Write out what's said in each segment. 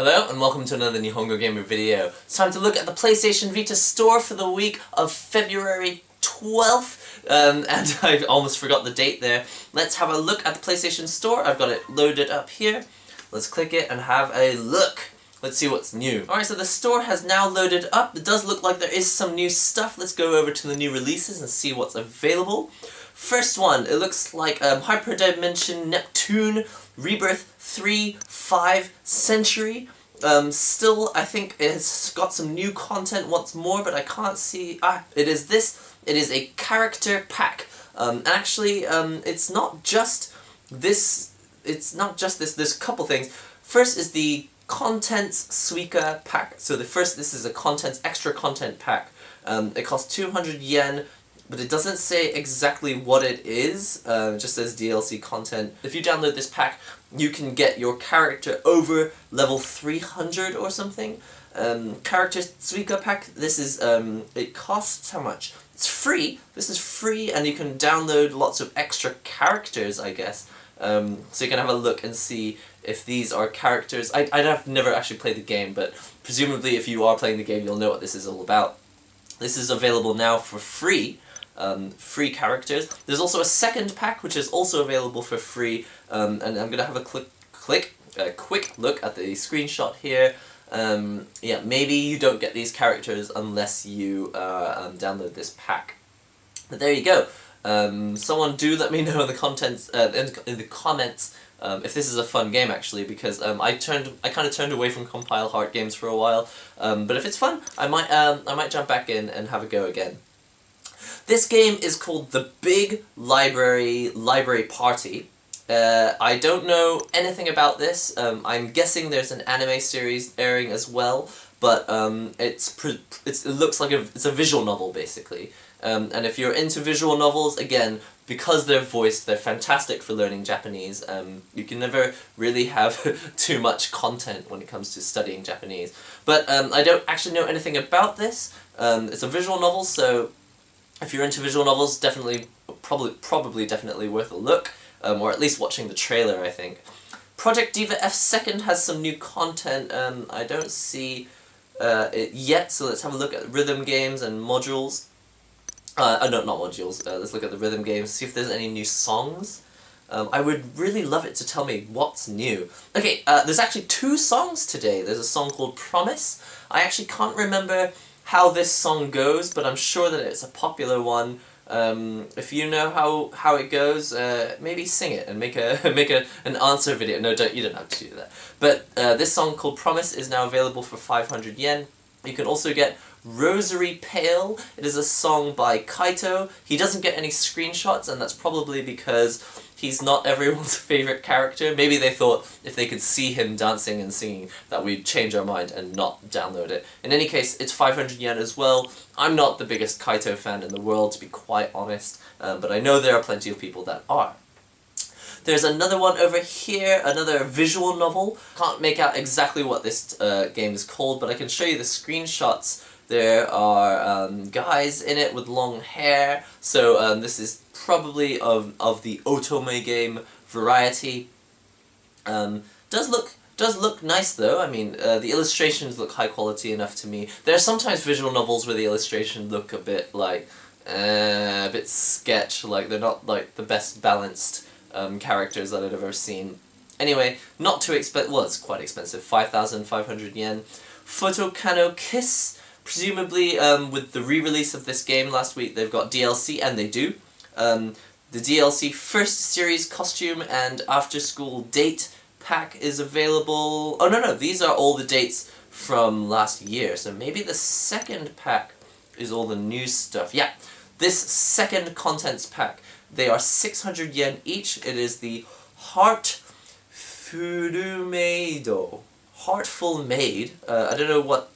Hello and welcome to another Nihongo Gamer video. It's time to look at the PlayStation Vita store for the week of February 12th. And I almost forgot the date there. Let's have a look at the PlayStation store. I've got it loaded up here. Let's click it and have a look. Let's see what's new. Alright, so the store has now loaded up. It does look like there is some new stuff. Let's go over to the new releases and see what's available. First one, it looks like Hyperdimension Neptune Rebirth 3-5 Century. Still, I think it's got some new content once more, but I can't see... it is this. It is a character pack. Actually, it's not just this. It's not just this. There's a couple things. First is the Contents Suika pack. So this is a extra content pack. It costs 200 yen. But it doesn't say exactly what it is, it just says DLC content. If you download this pack, you can get your character over level 300 or something. Character Suika pack, this is, it costs how much? It's free, this is free, and you can download lots of extra characters, I guess. So you can have a look and see if these are characters. I've never actually played the game, but presumably if you are playing the game, you'll know what this is all about. This is available now for free. Free characters. There's also a second pack which is also available for free, and I'm going to have a quick look at the screenshot here. Yeah, maybe you don't get these characters unless you download this pack. But there you go. Someone do let me know in the comments if this is a fun game actually, because I kind of turned away from Compile Heart games for a while. But if it's fun, I might jump back in and have a go again. This game is called The Big Library Party. I don't know anything about this. I'm guessing there's an anime series airing as well, but it looks like it's a visual novel basically. And if you're into visual novels, again, because they're voiced, they're fantastic for learning Japanese. You can never really have too much content when it comes to studying Japanese. But I don't actually know anything about this. It's a visual novel, so if you're into visual novels, probably definitely worth a look, or at least watching the trailer, I think. Project Diva F2 has some new content. I don't see it yet, so let's have a look at rhythm games and modules. No, not modules. Let's look at the rhythm games, see if there's any new songs. I would really love it to tell me what's new. Okay, there's actually 2 songs today. There's a song called Promise. I actually can't remember how this song goes, but I'm sure that it's a popular one. If you know how it goes, maybe sing it and make an answer video. No, you don't have to do that. But this song called Promise is now available for 500 yen. You can also get Rosary Pale. It is a song by Kaito. He doesn't get any screenshots, and that's probably because he's not everyone's favorite character. Maybe they thought if they could see him dancing and singing that we'd change our mind and not download it. In any case, it's 500 yen as well. I'm not the biggest Kaito fan in the world, to be quite honest, but I know there are plenty of people that are. There's another one over here, another visual novel. Can't make out exactly what this game is called, but I can show you the screenshots. There are guys in it with long hair, so this is probably of the Otome game variety. Does look nice though. I mean, the illustrations look high quality enough to me. There are sometimes visual novels where the illustrations look a bit like a bit sketch, like they're not like the best balanced characters that I've ever seen. Anyway, not too expensive. Well, it's quite expensive. 5,500 yen. Photokano Kiss. Presumably, with the re-release of this game last week, they've got DLC, and they do. The DLC First Series Costume and After School Date pack is available. Oh, no, these are all the dates from last year, so maybe the second pack is all the new stuff. Yeah, this second contents pack, they are 600 yen each. It is the Heartful Maid. I don't know what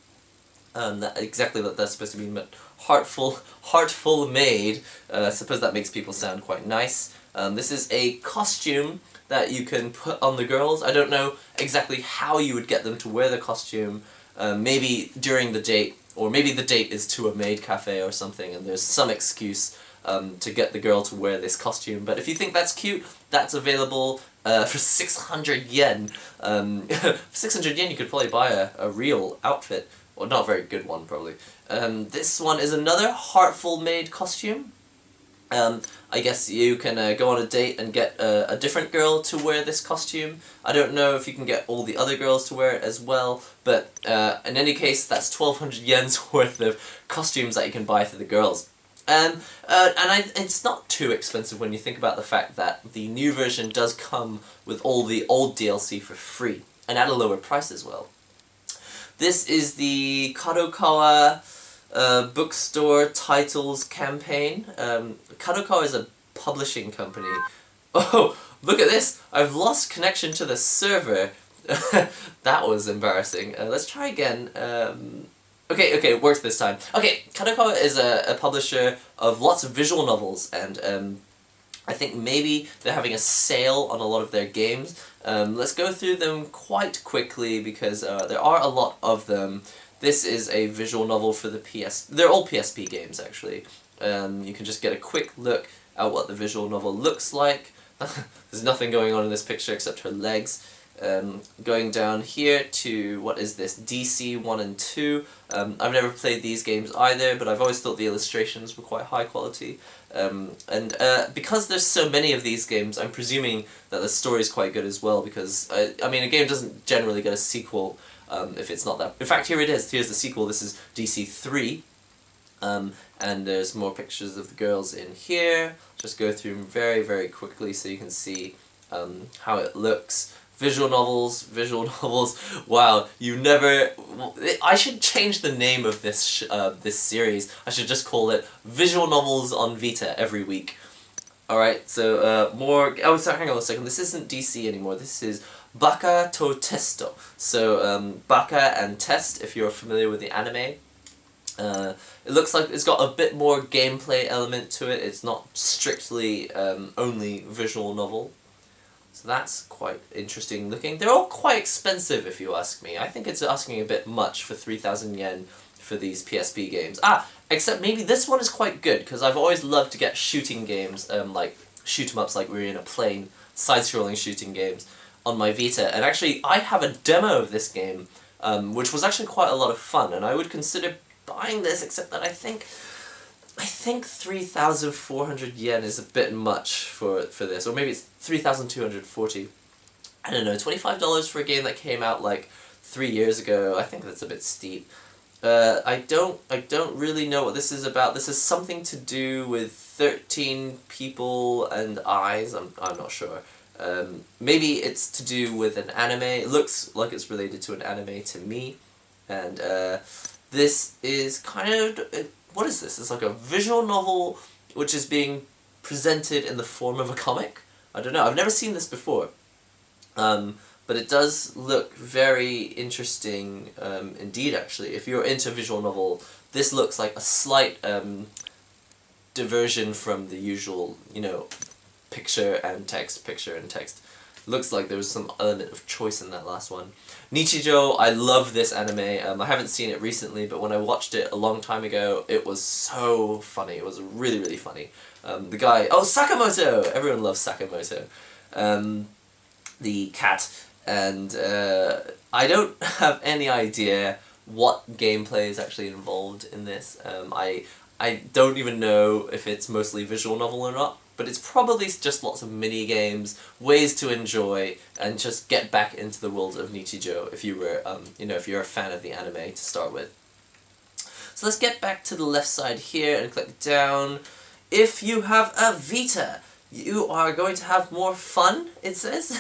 exactly what that's supposed to mean, but Heartful Maid. I suppose that makes people sound quite nice. This is a costume that you can put on the girls. I don't know exactly how you would get them to wear the costume. Maybe during the date, or maybe the date is to a maid cafe or something, and there's some excuse to get the girl to wear this costume. But if you think that's cute, that's available for 600 yen. For 600 yen you could probably buy a real outfit. Well, not a very good one, probably. This one is another Heartful made costume. I guess you can go on a date and get a different girl to wear this costume. I don't know if you can get all the other girls to wear it as well, but in any case, that's 1200 yen's worth of costumes that you can buy for the girls. It's not too expensive when you think about the fact that the new version does come with all the old DLC for free, and at a lower price as well. This is the Kadokawa bookstore titles campaign. Kadokawa is a publishing company. Oh, look at this! I've lost connection to the server. That was embarrassing. Let's try again. Okay, it works this time. Okay, Kadokawa is a publisher of lots of visual novels, and I think maybe they're having a sale on a lot of their games. Let's go through them quite quickly because there are a lot of them. This is a visual novel for the PS... They're all PSP games, actually. You can just get a quick look at what the visual novel looks like. There's nothing going on in this picture except her legs. Going down here to, what is this, DC 1 and 2. I've never played these games either, but I've always thought the illustrations were quite high quality. Because there's so many of these games, I'm presuming that the story is quite good as well, because, I mean, a game doesn't generally get a sequel if it's not that... In fact, here it is. Here's the sequel. This is DC 3. And there's more pictures of the girls in here. Just go through them very, very quickly so you can see how it looks. Visual novels. Wow, you never... I should change the name of this this series. I should just call it Visual Novels on Vita every week. Alright, so more... Oh, sorry, hang on a second. This isn't DC anymore. This is Baka to Testo. So, Baka and Test, if you're familiar with the anime. It looks like it's got a bit more gameplay element to it. It's not strictly only visual novel. So that's quite interesting looking. They're all quite expensive if you ask me. I think it's asking a bit much for 3,000 yen for these PSP games. Except maybe this one is quite good, because I've always loved to get shooting games, like shoot-em-ups like we're in a plane, side-scrolling shooting games, on my Vita. And actually, I have a demo of this game, which was actually quite a lot of fun, and I would consider buying this, except that I think 3,400 yen is a bit much for this, or maybe it's 3,240. I don't know, $25 for a game that came out like 3 years ago. I think that's a bit steep. I don't really know what this is about. This is something to do with 13 people and eyes. I'm not sure. Maybe it's to do with an anime. It looks like it's related to an anime to me, and this is kind of... What is this? It's like a visual novel which is being presented in the form of a comic? I don't know. I've never seen this before. But it does look very interesting indeed, actually. If you're into visual novel, this looks like a slight diversion from the usual, you know, picture and text. Looks like there was some element of choice in that last one. Nichijou, I love this anime. I haven't seen it recently, but when I watched it a long time ago, it was so funny. It was really, really funny. The guy... Oh, Sakamoto! Everyone loves Sakamoto. The cat. And I don't have any idea what gameplay is actually involved in this. I don't even know if it's mostly visual novel or not. But it's probably just lots of mini games, ways to enjoy, and just get back into the world of Nichijou if you were, you know, if you're a fan of the anime to start with. So let's get back to the left side here and click down. If you have a Vita, you are going to have more fun, it says.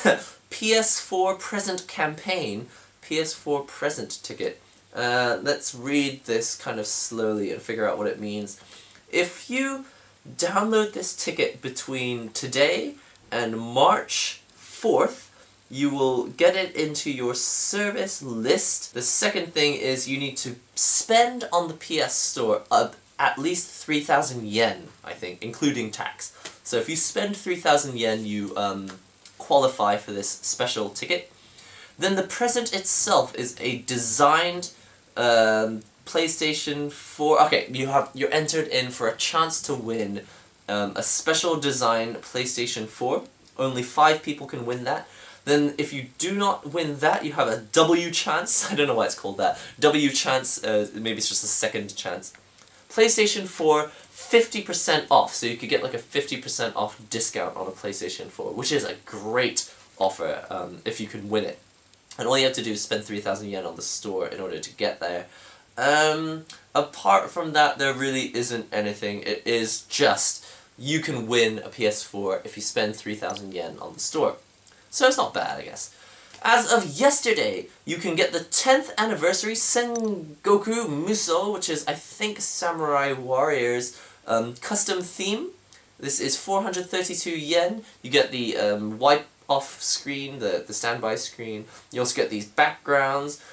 PS4 present campaign, PS4 present ticket. Let's read this kind of slowly and figure out what it means. If you download this ticket between today and March 4th, you will get it into your service list. The second thing is you need to spend on the PS Store at least 3,000 yen, I think, including tax. So if you spend 3,000 yen, you qualify for this special ticket. Then the present itself is a designed PlayStation 4... Okay, you're entered in for a chance to win a special design PlayStation 4. Only 5 people can win that. Then if you do not win that, you have a W chance. I don't know why it's called that. W chance, maybe it's just a second chance. PlayStation 4, 50% off, so you could get like a 50% off discount on a PlayStation 4, which is a great offer if you can win it. And all you have to do is spend 3,000 yen on the store in order to get there. Apart from that, there really isn't anything. It is just, you can win a PS4 if you spend 3,000 yen on the store. So it's not bad, I guess. As of yesterday, you can get the 10th anniversary Sengoku Musou, which is, I think, Samurai Warriors custom theme. This is 432 yen. You get the wipe-off screen, the standby screen. You also get these backgrounds.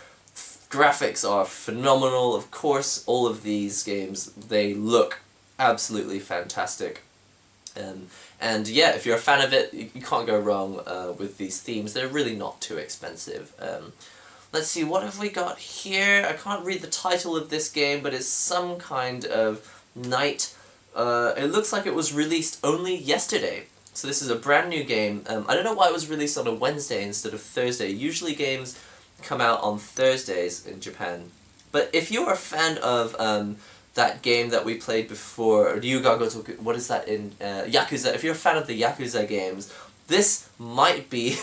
Graphics are phenomenal. Of course, all of these games, they look absolutely fantastic. And yeah, if you're a fan of it, you can't go wrong with these themes. They're really not too expensive. Let's see, what have we got here? I can't read the title of this game, but it's some kind of night. It looks like it was released only yesterday. So this is a brand new game. I don't know why it was released on a Wednesday instead of Thursday. Usually games come out on Thursdays in Japan. But if you're a fan of that game that we played before, Ryuga Gotoku, what is that in Yakuza? If you're a fan of the Yakuza games, this might be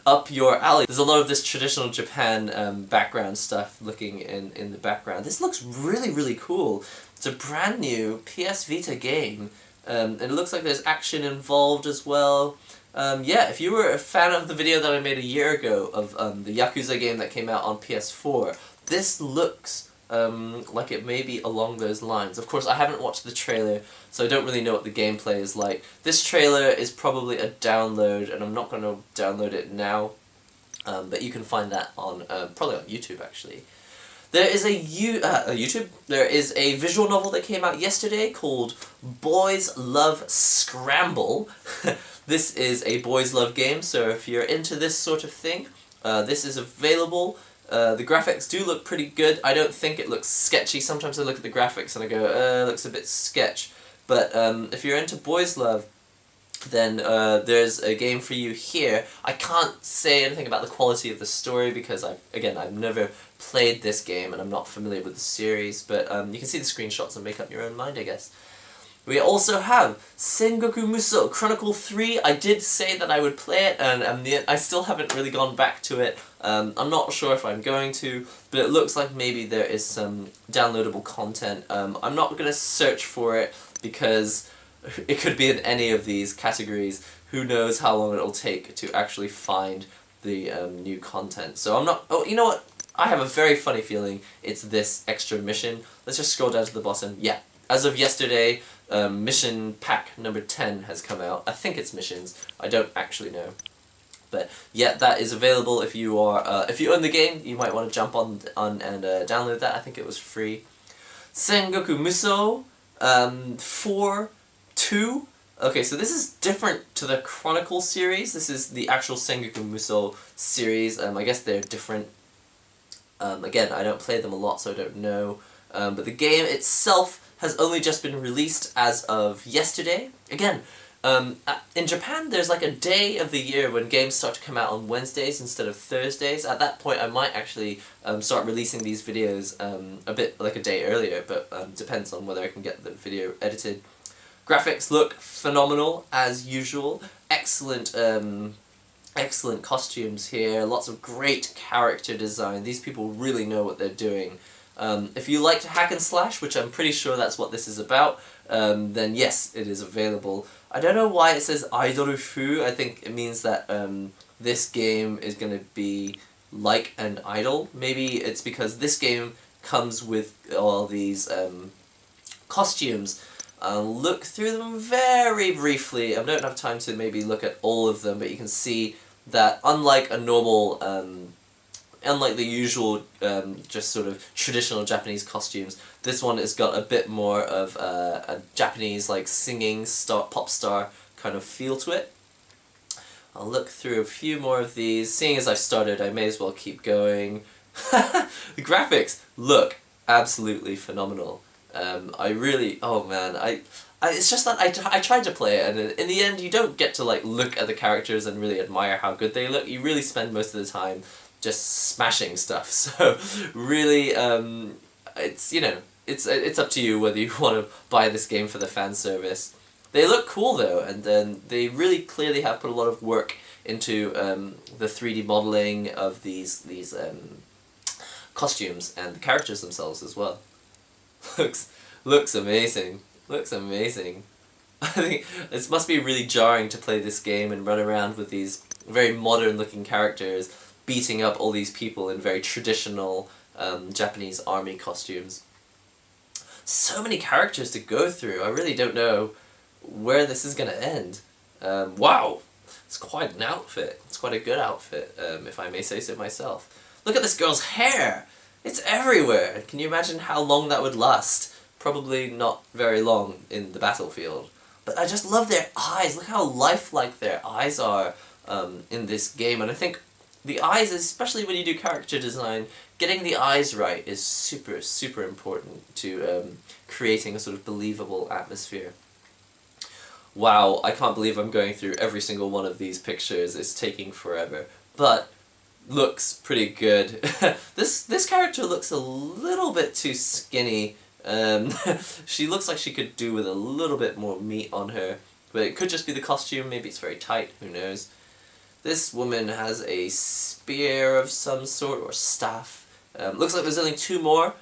up your alley. There's a lot of this traditional Japan background stuff looking in the background. This looks really, really cool. It's a brand new PS Vita game, and it looks like there's action involved as well. Yeah, if you were a fan of the video that I made a year ago of the Yakuza game that came out on PS4, this looks like it may be along those lines. Of course, I haven't watched the trailer, so I don't really know what the gameplay is like. This trailer is probably a download, and I'm not going to download it now, but you can find that on probably on YouTube, actually. There is There is a visual novel that came out yesterday called Boys Love Scramble. This is a boys love game, so if you're into this sort of thing, this is available. The graphics do look pretty good. I don't think it looks sketchy. Sometimes I look at the graphics and I go, it looks a bit sketch. But if you're into boys love, then there's a game for you here. I can't say anything about the quality of the story because I've never played this game and I'm not familiar with the series, but you can see the screenshots and make up your own mind, I guess. We also have Sengoku Musou Chronicle 3. I did say that I would play it, and I still haven't really gone back to it. I'm not sure if I'm going to, but it looks like maybe there is some downloadable content. I'm not going to search for it because it could be in any of these categories. Who knows how long it'll take to actually find the new content. So I'm not... Oh, you know what? I have a very funny feeling it's this extra mission. Let's just scroll down to the bottom. Yeah. As of yesterday, mission pack number 10 has come out. I think it's missions. I don't actually know. But yeah, that is available if you are if you own the game. You might want to jump on and download that. I think it was free. Sengoku Musou 4-2. Okay, so this is different to the Chronicle series. This is the actual Sengoku Musou series. I guess they're different. Again, I don't play them a lot, so I don't know. But the game itself has only just been released as of yesterday. Again, in Japan there's like a day of the year when games start to come out on Wednesdays instead of Thursdays. At that point I might actually start releasing these videos a bit like a day earlier, but depends on whether I can get the video edited. Graphics look phenomenal as usual. Excellent excellent costumes here, lots of great character design. These people really know what they're doing. If you like to hack and slash, which I'm pretty sure that's what this is about, then yes, it is available. I don't know why it says Idol-fu. I think it means that this game is going to be like an idol. Maybe it's because this game comes with all these costumes. I'll look through them very briefly. I don't have time to maybe look at all of them, but you can see that unlike a normal... unlike the usual, just sort of traditional Japanese costumes, this one has got a bit more of a Japanese, like, singing pop star kind of feel to it. I'll look through a few more of these. Seeing as I've started, I may as well keep going. The graphics look absolutely phenomenal. I really, oh man, it's just that I tried to play it, and in the end you don't get to like look at the characters and really admire how good they look. You really spend most of the time just smashing stuff. So really, it's, you know, it's up to you whether you want to buy this game for the fan service. They look cool though, and they really clearly have put a lot of work into the 3D modeling of these costumes and the characters themselves as well. looks amazing. Looks amazing. I think it must be really jarring to play this game and run around with these very modern looking characters beating up all these people in very traditional Japanese army costumes. So many characters to go through. I really don't know where this is going to end. Wow! It's quite an outfit. It's quite a good outfit, if I may say so myself. Look at this girl's hair! It's everywhere! Can you imagine how long that would last? Probably not very long in the battlefield. But I just love their eyes. Look how lifelike their eyes are in this game. And I think the eyes, especially when you do character design, getting the eyes right is super, super important to creating a sort of believable atmosphere. Wow, I can't believe I'm going through every single one of these pictures. It's taking forever. But looks pretty good. This character looks a little bit too skinny. She looks like she could do with a little bit more meat on her. But it could just be the costume. Maybe it's very tight. Who knows? This woman has a spear of some sort, or staff. Looks like there's only two more.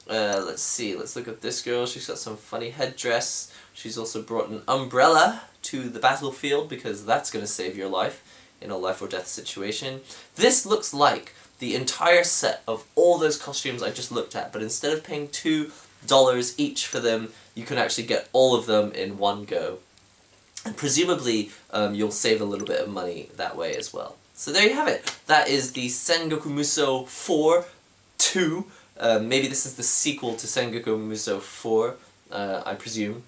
Let's see, let's look at this girl. She's got some funny headdress. She's also brought an umbrella to the battlefield because that's going to save your life in a life or death situation. This looks like the entire set of all those costumes I just looked at, but instead of paying $2 each for them, you can actually get all of them in one go. And presumably, you'll save a little bit of money that way as well. So there you have it. That is the Sengoku Musou 4 2. Maybe this is the sequel to Sengoku Musou 4, I presume.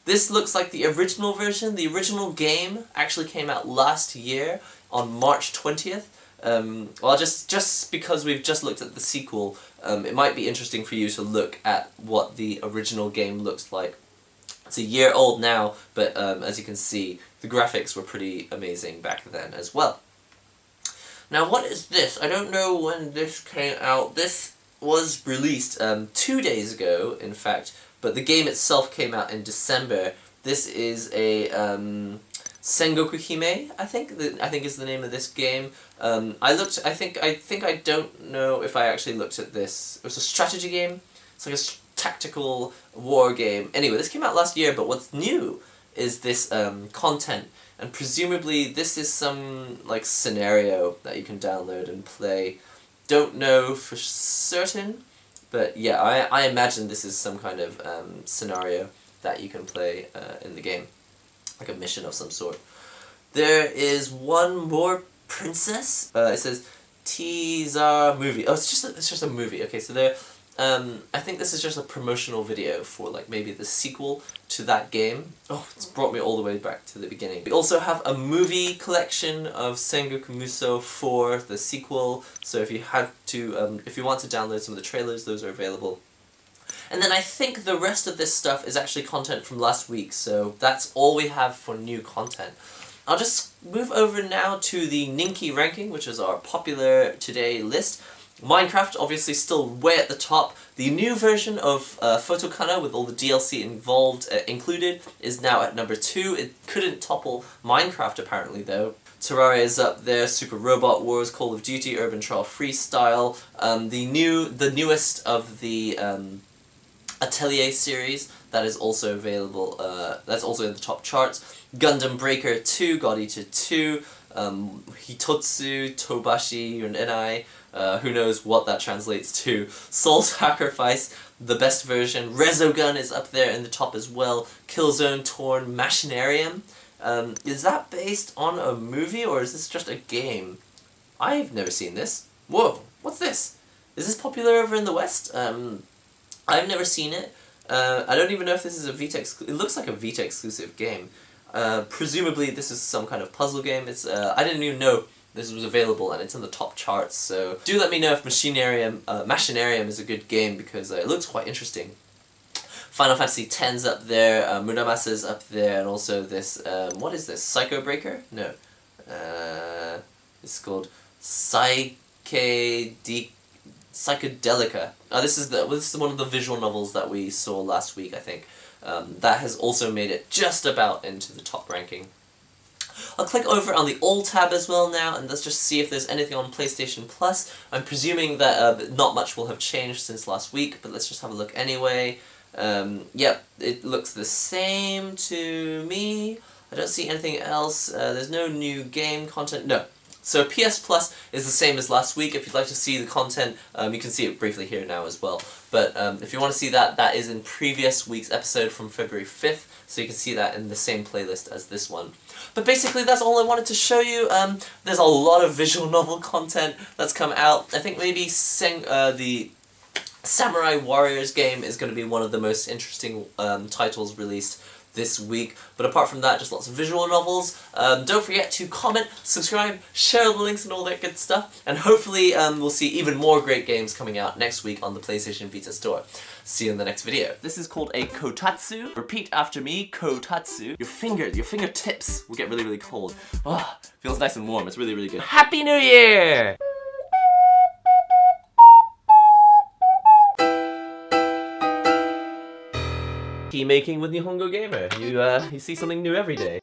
This looks like the original version. The original game actually came out last year on March 20th. Well, just because we've just looked at the sequel, it might be interesting for you to look at what the original game looks like. It's a year old now, but as you can see, the graphics were pretty amazing back then as well. Now, what is this? I don't know when this came out. This was released 2 days ago, in fact, but the game itself came out in December. This is a Sengoku Hime, I think is the name of this game. I think I don't know if I actually looked at this. It was a strategy game. It's like a tactical war game. Anyway, this came out last year, but what's new is this content, and presumably this is some like scenario that you can download and play. Don't know for certain, but yeah, I imagine this is some kind of scenario that you can play in the game, like a mission of some sort. There is one more princess. It says teaser movie. Oh, it's just a movie. Okay, so there. I think this is just a promotional video for like maybe the sequel to that game. Oh, it's brought me all the way back to the beginning. We also have a movie collection of Sengoku Musou 4, the sequel. So if you if you want to download some of the trailers, those are available. And then I think the rest of this stuff is actually content from last week, so that's all we have for new content. I'll just move over now to the Ninki ranking, which is our popular today list. Minecraft, obviously still way at the top. The new version of Photokana, with all the DLC involved included, is now at number 2. It couldn't topple Minecraft apparently though. Terraria is up there, Super Robot Wars, Call of Duty, Urban Trial Freestyle, the newest of the Atelier series, that is also available, that's also in the top charts. Gundam Breaker 2, God Eater 2, Hitotsu, Tobashi, and Enai, who knows what that translates to. Soul Sacrifice, the best version. Resogun is up there in the top as well. Killzone Torn, Machinarium. Is that based on a movie, or is this just a game? I've never seen this. Whoa, what's this? Is this popular over in the West? I've never seen it. I don't even know if this is a Vita exclusive. It looks like a Vita exclusive game. Presumably this is some kind of puzzle game. It's I didn't even know this was available, and it's in the top charts, so do let me know if Machinarium is a good game, because it looks quite interesting. Final Fantasy X's up there, Muramasa's up there, and also this, what is this, Psycho Breaker? No. It's called Psychedelica. This is one of the visual novels that we saw last week, I think. That has also made it just about into the top ranking. I'll click over on the All tab as well now, and let's just see if there's anything on PlayStation Plus. I'm presuming that not much will have changed since last week, but let's just have a look anyway. Yep, it looks the same to me. I don't see anything else. There's no new game content. No. So PS Plus is the same as last week. If you'd like to see the content, you can see it briefly here now as well. But if you want to see that, that is in previous week's episode from February 5th, so you can see that in the same playlist as this one. But basically that's all I wanted to show you. There's a lot of visual novel content that's come out. I think maybe the Samurai Warriors game is going to be one of the most interesting titles released this week, but apart from that, just lots of visual novels. Don't forget to comment, subscribe, share the links and all that good stuff, and hopefully we'll see even more great games coming out next week on the PlayStation Vita store. See you in the next video. This is called a kotatsu. Repeat after me, kotatsu. Your fingertips will get really, really cold. Oh, feels nice and warm. It's really, really good. Happy New Year! Key making with Nihongo Gamer. You see something new every day.